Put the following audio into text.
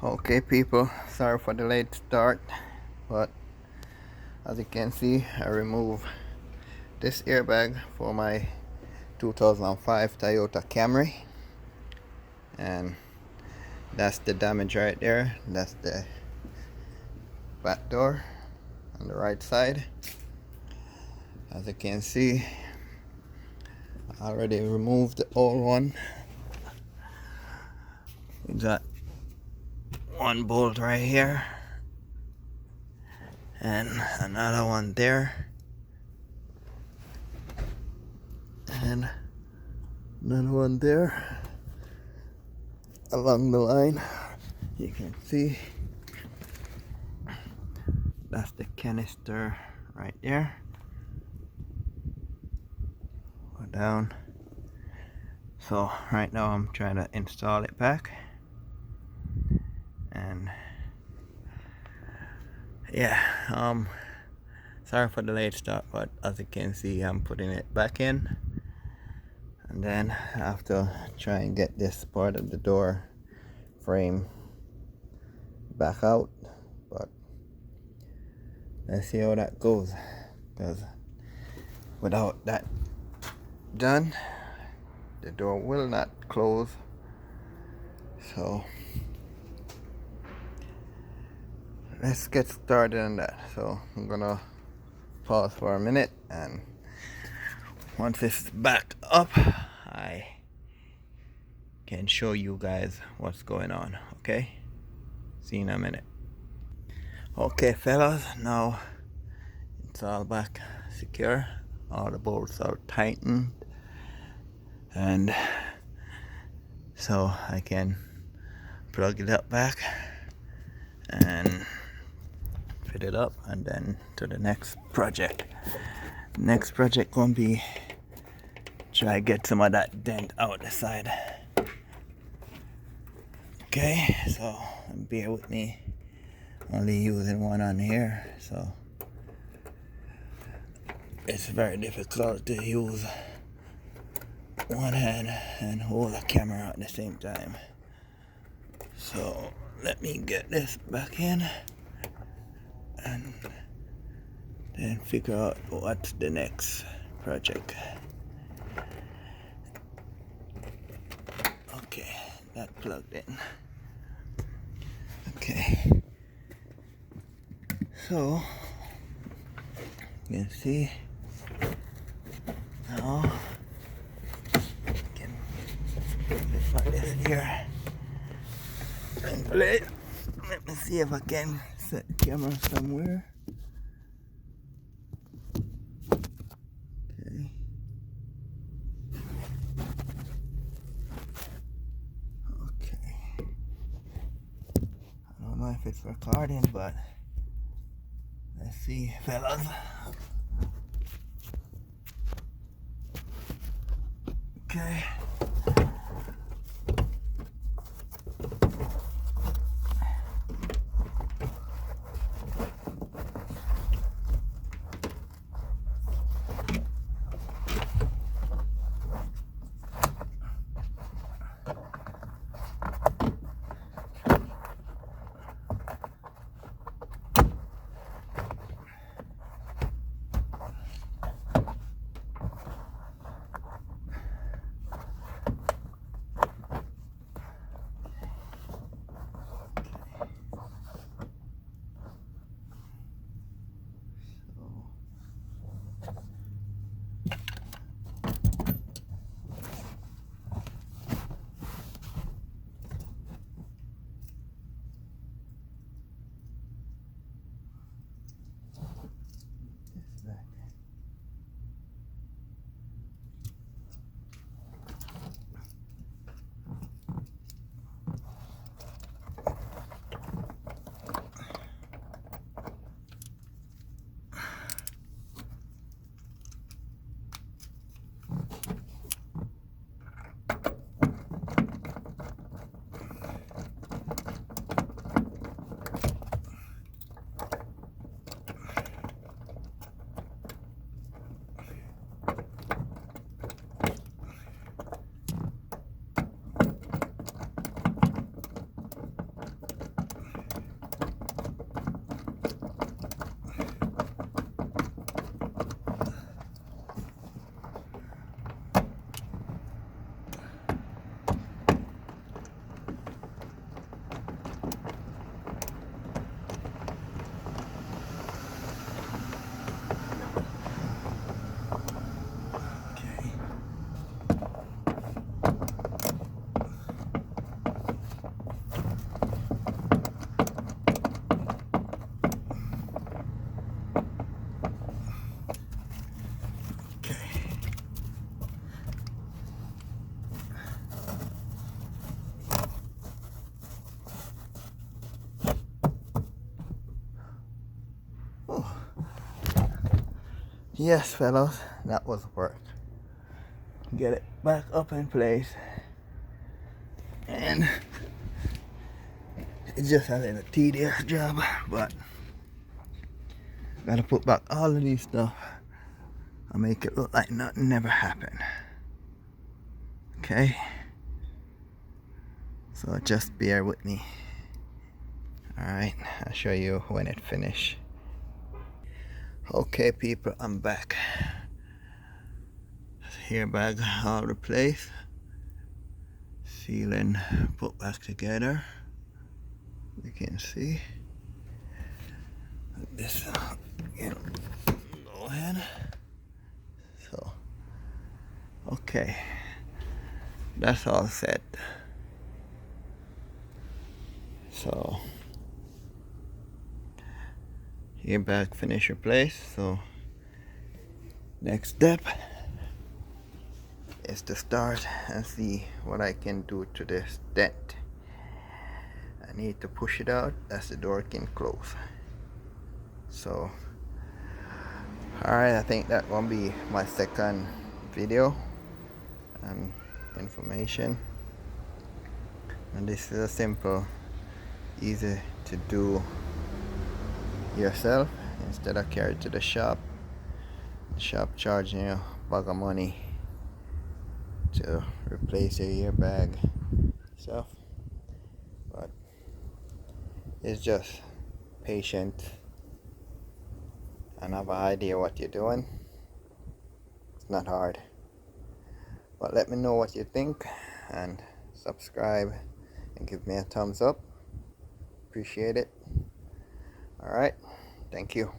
Okay, people, sorry for the late start, but as you can see, I removed this airbag for my 2005 Toyota Camry, and that's the damage right there. That's the back door on the right side. As you can see, I already removed the old one. We got one bolt right here and another one there and another one there along the line. You can see that's the canister right there. Go down. So right now I'm trying to install it back, and yeah, sorry for the late start, but as you can see, I'm putting it back in, and then I have to try and get this part of the door frame back out, but let's see how that goes, because without that done, the door will not close. So let's get started on that. So I'm gonna pause for a minute, and once it's back up, I can show you guys what's going on. Okay, see you in a minute. Okay, fellas, now it's all back secure. All the bolts are tightened, and so I can plug it up back and fit it up, and then to the next project. Next project gonna be try get some of that dent out the side. Okay, so bear with me, only using one on here, so it's very difficult to use one hand and hold the camera at the same time. So let me get this back in and then figure out what's the next project. Okay, that plugged in. Okay, so you can see now I can put this here in place. Let me see if I can set the camera somewhere. Okay. Okay. I don't know if it's recording, but let's see, fellas. Okay. Yes, fellas, that was work. Get it back up in place, and it's just a little tedious job, but gotta put back all of these stuff and make it look like nothing never happened. Okay, so just bear with me. Alright, I'll show you when it finished. Okay people, I'm back. Airbag all replaced, ceiling put back together. You can see this go ahead. So okay, that's all set. So airbag finish replaced. So next step is to start and see what I can do to this dent. I need to push it out as the door can close. So alright, I think that won't be my second video and information, and this is a simple, easy to do yourself instead of carry it to the shop charging you a bag of money to replace your airbag stuff. But it's just patient and have an idea what you're doing. It's not hard, but let me know what you think and subscribe and give me a thumbs up. Appreciate it. Alright, thank you.